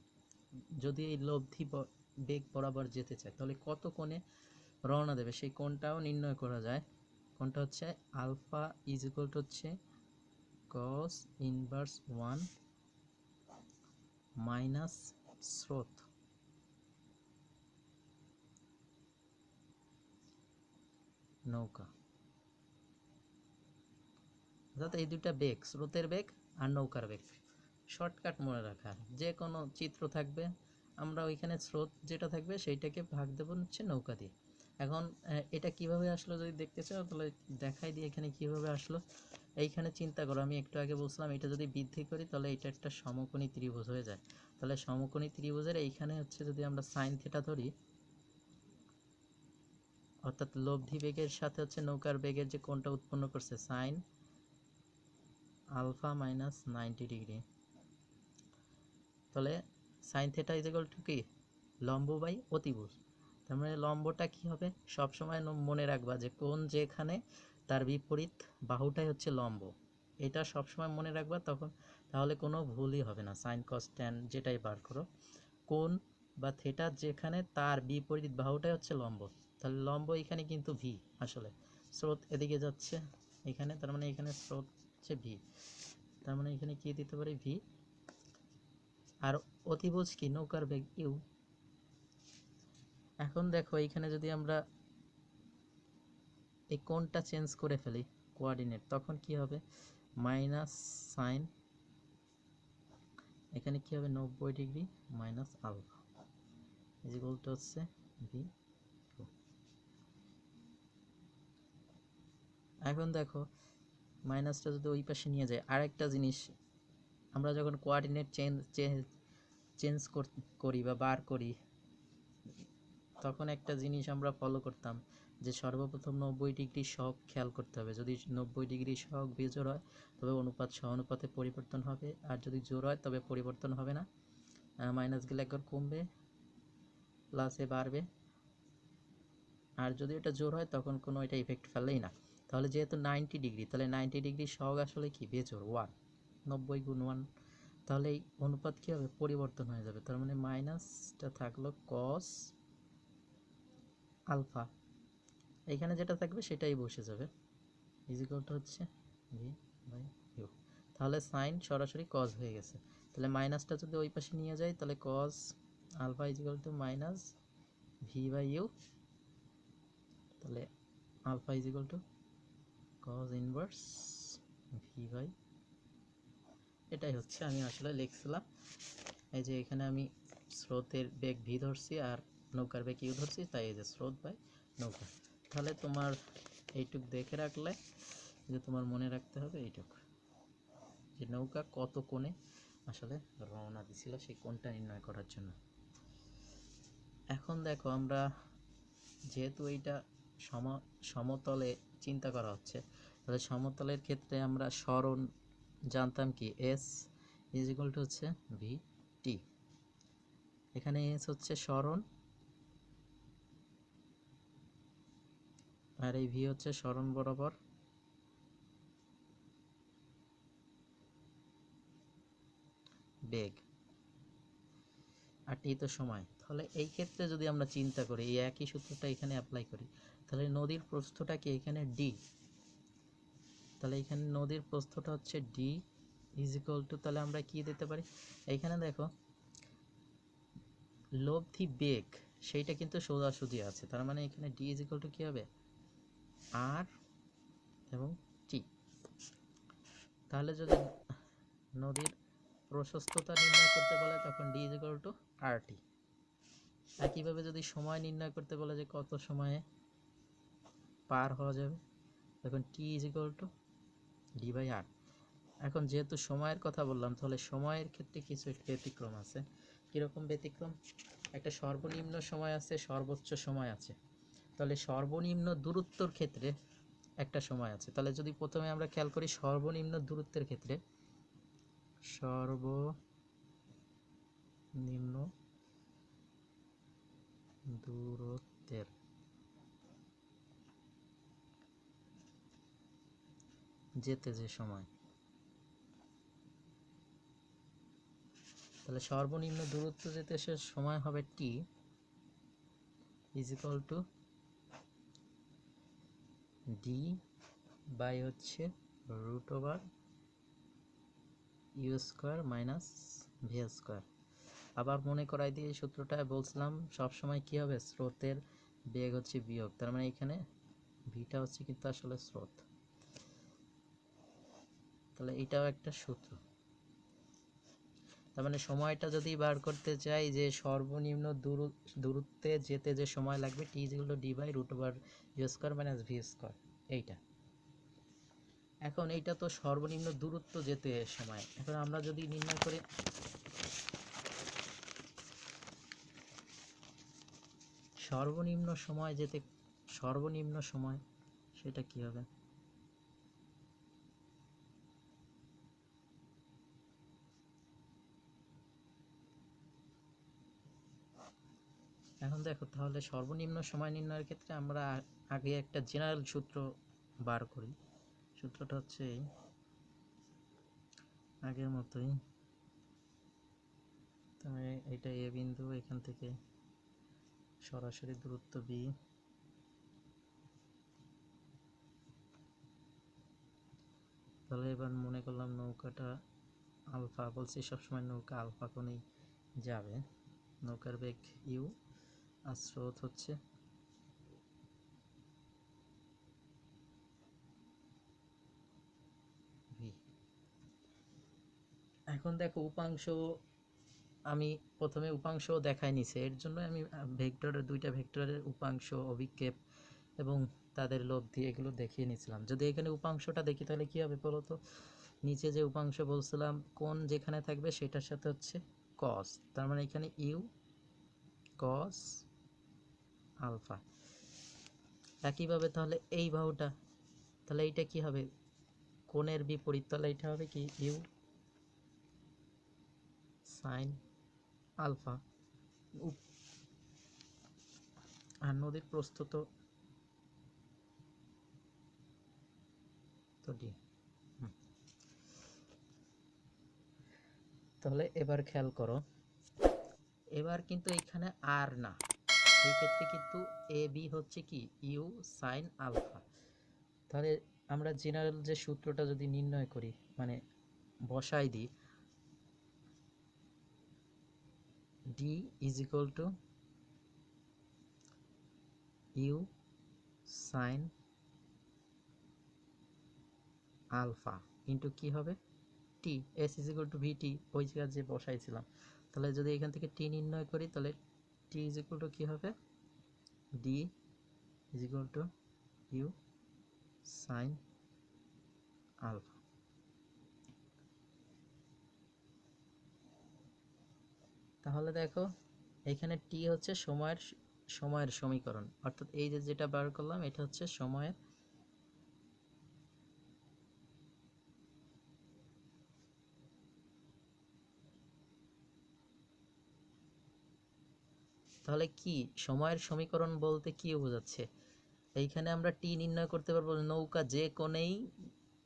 যদি এই লব্ধি বেগ বরাবর যেতে চায় তাহলে কত কোণে রওনা দেবে সেই কোণটাও নির্ণয় করা যায়। কোণটা হচ্ছে আলফা ইজ ইকুয়াল টু হচ্ছে cos ইনভার্স 1 মাইনাস স্রোত নৌকা, অর্থাৎ এই দুইটা বেগ, স্রোতের বেগ আর নৌকার বেগ শর্টকাট মনে রাখার, যে কোনো চিত্র থাকবে আমরা ওইখানে স্রোত যেটা থাকবে সেইটাকে ভাগ দেব হচ্ছে নৌকা দিয়ে। এখন এটা কিভাবে আসলো যদি দেখতে চাও তাহলে দেখাই দিই এখানে কিভাবে আসলো। এইখানে চিন্তা করো, আমি একটু আগে বলছিলাম এটা যদি বৃদ্ধি করি তাহলে এটা একটা সমকোণী ত্রিভুজ হয়ে যায়। তাহলে সমকোণী ত্রিভুজের এইখানে হচ্ছে যদি আমরা সাইন থিটা ধরি, অর্থাৎ লব্ধি বেগের সাথে হচ্ছে নৌকার বেগের যে কোণটা উৎপন্ন করছে সাইন আলফা মাইনাস 90 ডিগ্রি, তাহলে sine theta is equal two কি, লম্ব বাই অতিভুজ। তার মানে লম্বটা কি হবে, সবসময় মনে রাখবা যে কোণ যেখানে তার বিপরীত বাহুটাই হচ্ছে লম্ব, এটা সবসময় মনে রাখবা, তখন তাহলে কোনো ভুলই হবে না। সাইন কস ট্যান যেটাই বার করো, কোণ বা থিটা যেখানে তার বিপরীত বাহুটাই হচ্ছে লম্ব, তাহলে লম্ব এখানে কিন্তু ভি, আসলে স্রোত এদিকে যাচ্ছে এখানে, তার মানে এখানে স্রোত হচ্ছে ভি, তার মানে এখানে কি দিতে পারি ভি, আর অতিভুজ কি নৌকার বেগ ইউ। এখন দেখো এইখানে যদি আমরা এই কোণটা চেঞ্জ করে ফেলি কোঅর্ডিনেট, তখন কি হবে মাইনাস সাইন, এখানে কি হবে 90 degree minus alpha is equal to হচ্ছে ভি। এখন দেখো মাইনাসটা যদি ওই পাশে নিয়ে যায়, আরেকটা জিনিস আমরা যখন কোঅর্ডিনেট চেঞ্জ করি বা বার করি, তখন একটা জিনিস আমরা ফলো করতাম যে সর্বপ্রথম 90 ডিগ্রি সহগ খেয়াল করতে হবে। যদি 90 ডিগ্রি সহগ বিজোড় হয় তবে অনুপাত সহানুপাতে পরিবর্তন হবে, আর যদি জোড় হয় তবে পরিবর্তন হবে না, মাইনাস গেলে একবার কমবে, প্লাসে বাড়বে। আর যদি এটা জোড় হয় তখন কোনো এটা ইফেক্ট ফেললেই না। তাহলে যেহেতু 90 ডিগ্রি, তাহলে 90 ডিগ্রি সহগ আসলে কি বেজোড় 1, 90 গুণ 1, তাহলে এই অনুপাত কী হবে, পরিবর্তন হয়ে যাবে। তার মানে মাইনাসটা থাকলো কস আলফা, এখানে যেটা থাকবে সেটাই বসে যাবে, ইজিকলটা হচ্ছে ভি বাই ইউ। তাহলে সাইন সরাসরি কজ হয়ে গেছে। তাহলে মাইনাসটা যদি ওই পাশে নিয়ে যাই তাহলে cos alpha is equal to minus V by U, তাহলে alpha is equal to cos inverse V by, এটাই হচ্ছে আমি আসলে লিখছিলাম। এই যে এখানে আমি স্রোতের বেগ ভি ধরছি আর নৌকার বেগ ইউ ধরছি, তাই এই যে স্রোত বাই নৌকা। তাহলে তোমার এইটুক দেখে রাখলে যে তোমার মনে রাখতে হবে এইটুক, যে নৌকা কত কোণে আসলে রওনা দিছিল সেই কোণটা নির্ণয় করার জন্য। এখন দেখো আমরা যেহেতু এইটা সমতলে চিন্তা করা হচ্ছে, তাহলে সমতলের ক্ষেত্রে আমরা সরণ জানতাম কি, এস ইজ ইকুয়াল টু হচ্ছে ভি টি। এখানে এস হচ্ছে সরণ আর এই ভি হচ্ছে সরণ বরাবর বেগ, আর টি তো সময়। তাহলে এই ক্ষেত্রে যদি আমরা চিন্তা করি, এই একই সূত্রটা এখানে অ্যাপ্লাই করি, তাহলে নদীর প্রস্থটা কি এখানে ডি, তাহলে এখানে নদীর প্রস্থটা হচ্ছে ডি ইজ ইকুয়াল টু, তাহলে আমরা কি দিতে পারি, এইখানে দেখো লব্ধি বেগ সেইটা কিন্তু সোজাসুজি আছে, তার মানে এখানে ডি ইজ ইকুয়াল টু কী হবে, আর এবং টি। তাহলে যদি নদীর প্রশস্ততা নির্ণয় করতে বলে তখন ডি ইজ ইকুয়াল টু আর টি। একইভাবে যদি সময় নির্ণয় করতে বলে যে কত সময়ে পার হওয়া যাবে, তখন T is equal to D by R. এখন যেহেতু সময়ের কথা বললাম, তাহলে সময়ের ক্ষেত্রে কিছু ব্যতিক্রম আছে। কীরকম ব্যতিক্রম, একটা সর্বনিম্ন সময় আছে, সর্বোচ্চ সময় আছে। তাহলে সর্বনিম্ন দূরত্বর ক্ষেত্রে একটা সময় আছে। তাহলে যদি প্রথমে আমরা খেয়াল করি সর্বনিম্ন দূরত্বের ক্ষেত্রে, সর্বনিম্ন দূরত্বের যেতে যে সময়, তাহলে সর্বনিম্ন দূরত্ব যেতে সে সময় হবে T is equal to D by হচ্ছে root over U square minus V square. আবার মনে করাই দিয়ে এই সূত্রটায় বলছিলাম সবসময় কী হবে, স্রোতের বেগ হচ্ছে বিয়োগ, তার মানে এখানে ভিটা হচ্ছে কিন্তু আসলে স্রোত। তাহলে এটাও একটা সূত্র। তার মানে সময়টা যদি বার করতে চাই যে সর্বনিম্ন দূরত্বে যেতে যে সময় লাগবে, T is equal to D by root over U square minus V square, এইটা। এখন এইটা তো সর্বনিম্ন দূরত্ব যেতে সময়। এখন আমরা যদি নির্ণয় করি সর্বনিম্ন সময় যেতে, সর্বনিম্ন সময় সেটা কি হবে, এখন দেখো তাহলে সর্বনিম্ন সময় নির্ণয়ের ক্ষেত্রে আমরা আগে একটা জেনারেল সূত্র বার করি। সূত্রটা হচ্ছে আগের মতোই, তবে এটা এ বিন্দু, এখান থেকে সরাসরি দূরত্ব বি, তাহলে এবার মনে করলাম নৌকাটা আলফা, বলছি সবসময় নৌকা আলফা কোণেই যাবে, নৌকার বেগ ইউ আর স্রোত হচ্ছে ভি। এখন দেখো উপাংশ, আমি প্রথমে উপাংশ দেখাই নিছি, এর জন্য আমি ভেক্টরের দুইটা ভেক্টরের উপাংশ, অভিক্ষেপ এবং তাদের লব্ধি এগুলো দেখিয়ে নিয়েছিলাম। যদি এখানে উপাংশটা দেখি তাহলে কী হবে বলো তো, নিচে যে উপাংশ বলছিলাম কোণ যেখানে থাকবে সেটার সাথে হচ্ছে কস, তার মানে এখানে ইউ কস আলফা। একইভাবে তাহলে এই বাহুটা, তাহলে এইটা কি হবে, কোণের বিপরীত, তাহলে এটা হবে কি ইউ সাইন আলফা। আর নদীর প্রস্থ তো ডি। তাহলে এবার খেয়াল করো, এবার কিন্তু এইখানে আর না, এই ক্ষেত্রে কিন্তু এ বি হচ্ছে কি ইউ সাইন আলফা। তাহলে আমরা জেনারেল যে সূত্রটা যদি নির্ণয় করি, মানে বসাই দিই, d is equal to u sine alpha into কি হবে t, s is equal to v t, ওই জায়গায় যে বসাইছিলাম। তাহলে যদি এখান থেকে টি নির্ণয় করি, তাহলে টি ইজ ইকুয়াল টু কী হবে, d is equal to u sine alpha. তাহলে দেখো এখানে টি হচ্ছে সময়ের সমীকরণ, অর্থাৎ এই যে যেটা বার করলাম এটা হচ্ছে সময়ের, তাহলে কি সময়ের সমীকরণ বলতে কি বোঝাচ্ছে, এইখানে আমরা টি নির্ণয় করতে পারবো নৌকা যে কোণেই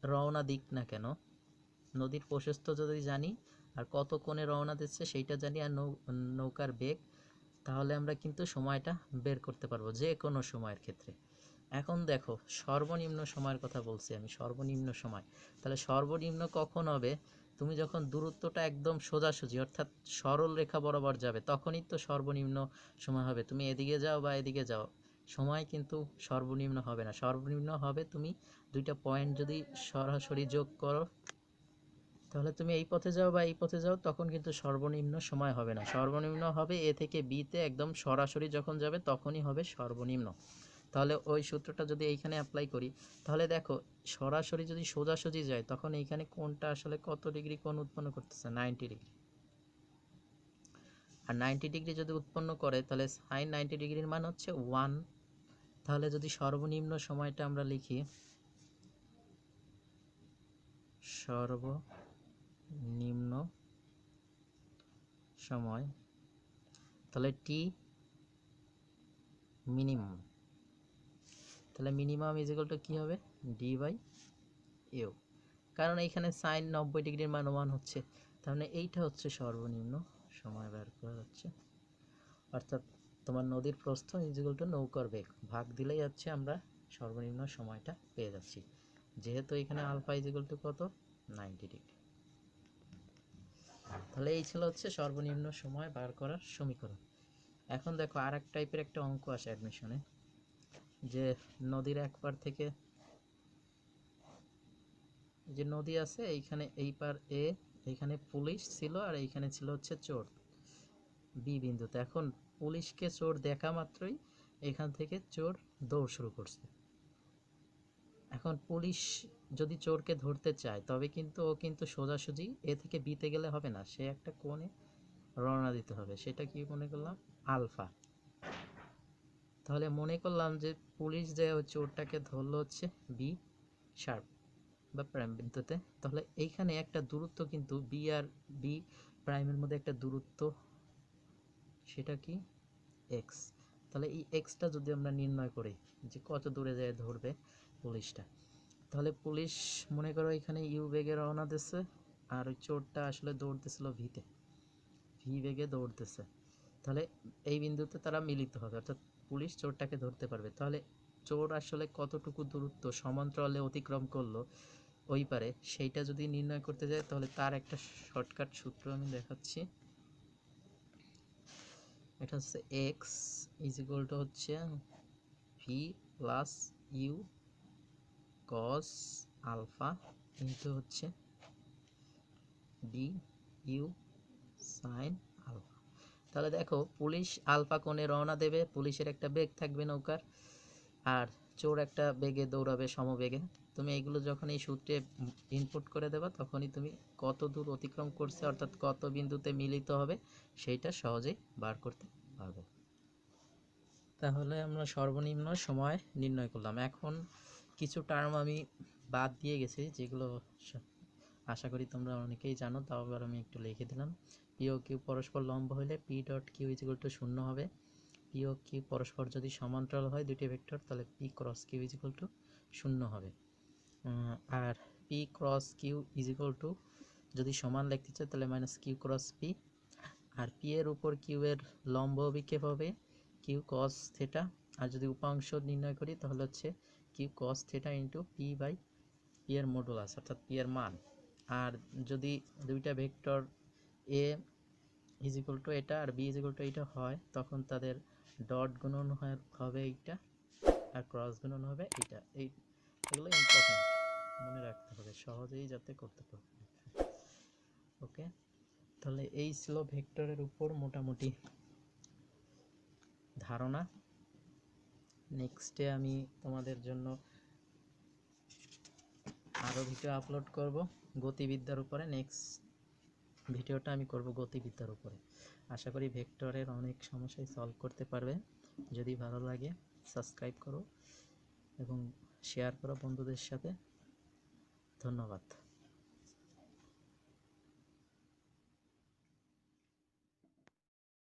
রওনা দিক না কেন, নদীর প্রশস্ত যদি জানি আর কত কোণে রওনা দিচ্ছে সেইটা জানি, আর নৌকার বেগ, তাহলে আমরা কিন্তু সময়টা বের করতে পারবো যে কোনো সময়ের ক্ষেত্রে। এখন দেখো সর্বনিম্ন সময়ের কথা বলছি আমি, সর্বনিম্ন সময়, তাহলে সর্বনিম্ন কখন হবে, তুমি যখন দূরত্বটা একদম সোজাসুজি অর্থাৎ সরল রেখা বরাবর যাবে তখনই তো সর্বনিম্ন সময় হবে। তুমি এদিকে যাও বা এদিকে যাও, সময় কিন্তু সর্বনিম্ন হবে না, সর্বনিম্ন হবে তুমি দুইটা পয়েন্ট যদি সরাসরি যোগ করো, তাহলে তুমি এই পথে যাও বা এই পথে যাও তখন কিন্তু সর্বনিম্ন সময় হবে না, সর্বনিম্ন হবে এ থেকে বিতে একদম সরাসরি যখন যাবে তখনই হবে সর্বনিম্ন। তাহলে ওই সূত্রটা যদি এইখানে অ্যাপ্লাই করি, তাহলে দেখো সরাসরি যদি সোজাসুজি যায় তখন এইখানে কোণটা আসলে কত ডিগ্রি কোণ উৎপন্ন করতেছে, 90 ডিগ্রি। আর 90 ডিগ্রি যদি উৎপন্ন করে তাহলে সাইন 90 ডিগ্রির মান হচ্ছে 1। তাহলে যদি সর্বনিম্ন সময়টা আমরা লিখি, সর্বনিম্ন সময়, তাহলে টি মিনিমাম, তাহলে মিনিমাম ইজ ইকুয়াল টু কী হবে, ডি বাই ইউ, কারণ এইখানে সাইন 90 ডিগ্রির মান 1 হচ্ছে, তাহলে এইটা হচ্ছে সর্বনিম্ন সময় বের করা যাচ্ছে। অর্থাৎ তোমার নদীর প্রস্থ ইজ ইকুয়াল টু নৌকার বেগ, ভাগ দিলেই হচ্ছে আমরা সর্বনিম্ন সময়টা পেয়ে যাচ্ছি, যেহেতু এখানে আলফা ইজ ইকুয়াল টু কত, 90 ডিগ্রি। তাহলে এই ছিল হচ্ছে সর্বনিম্ন সময় বার করার সমীকরণ। এখন দেখো আর এক টাইপের একটা অঙ্ক আসে অ্যাডমিশনে, যে নদীর এক পার থেকে, যে নদী আছে এইখানে এই পার এ, এইখানে পুলিশ ছিল আর এইখানে ছিল হচ্ছে চোর বি বিন্দুতে। এখন পুলিশকে চোর দেখা মাত্রই এখান থেকে চোর দৌড় শুরু করছে। এখন পুলিশ যদি চোরকে ধরতে চায় তবে কিন্তু ও কিন্তু সোজাসুজি এ থেকে বিতে গেলে হবে না, সে একটা কোণে রওনা দিতে হবে, সেটা কি মনে করলাম আলফা। তাহলে মনে করলাম যে পুলিশ যে চোরটাকে ধরলো হচ্ছে বি শার্প বা প্রাইম বিন্দুতে, তাহলে এইখানে একটা দূরত্ব কিন্তু বি আর বি প্রাইমের মধ্যে একটা দূরত্ব, সেটা কি এক্স। তাহলে এই এক্সটা যদি আমরা নির্ণয় করি যে কত দূরে যায় ধরবে পুলিশটা, তাহলে পুলিশ মনে করো এখানে ইউ বেগে রওনা দিচ্ছে আর ওই চোরটা আসলে দৌড়তেছিল ভিতে, ভি বেগে দৌড়তেছে, তাহলে এই বিন্দুতে তারা মিলিত হবে, অর্থাৎ পুলিশ চোরটাকে ধরতে পারবে। তাহলে চোর আসলে কতটুকু দূরত্ব সমান্তরালে অতিক্রম করলো ওই পারে, সেইটা যদি নির্ণয় করতে যায় তাহলে তার একটা শর্টকাট সূত্র আমি দেখাচ্ছি। এটা হচ্ছে এক্স ইজ ইকুয়াল টু হচ্ছে v plus u cos alpha into হচ্ছে ডি ইউ সাইন আলফা। তাহলে দেখো পুলিশ আলফা কোণে রওনা দেবে, পুলিশের একটা বেগ থাকবে নৌকার, আর চোর একটা বেগে দৌড়াবে সমবেগে। তুমি এইগুলো যখন এই সূত্রে ইনপুট করে দেবা তখনই তুমি কত দূর অতিক্রম করছে অর্থাৎ কত বিন্দুতে মিলিত হবে সেইটা সহজেই বার করতে পারবে। তাহলে আমরা সর্বনিম্ন সময় নির্ণয় করলাম। এখন কিছু টার্ম আমি বাদ দিয়ে গেছি, যেগুলো আশা করি তোমরা অনেকেই জানো, তাও আবার আমি একটু লিখে দিলাম। পি ও কিউ পরস্পর লম্ব হলে p dot q is equal to 0 হবে। পি ও কিউ পরস্পর যদি সমান্তরাল হয় দুটি ভেক্টর, তাহলে P cross Q is equal to 0 হবে। আর P cross Q is equal to যদি সমান লিখতে চাই তাহলে মাইনাস কিউ ক্রস পি। আর পি এর উপর কিউ এর লম্ব অভিক্ষেপ হবে কিউ কস থিটা। আর যদি উপাংশ নির্ণয় করি তাহলে হচ্ছে q cos theta into p by p এর মডুলাস, অর্থাৎ পি এর মান। আর যদি দুইটা vector a is equal to এটা আর বি ইজ ইকুয়াল টু এইটা হয়, তখন তাদের ডট গুণন হবে এইটা আর ক্রস গুণন হবে এইটা। এগুলো ইম্পর্টেন্ট, মনে রাখতে হবে সহজেই যাতে করতে পারবে। ওকে, তাহলে এই ছিল ভেক্টরের উপর মোটামুটি ধারণা। নেক্সটে আমি তোমাদের জন্য আরও ভিডিও আপলোড করব গতিবিদ্যার উপরে। নেক্সট ভিডিওটা আমি করব গতিবিদ্যার উপরে। আশা করি ভেক্টরের অনেক সমস্যাই সলভ করতে পারবে। যদি ভালো লাগে সাবস্ক্রাইব করো এবং শেয়ার করো বন্ধুদের সাথে। ধন্যবাদ।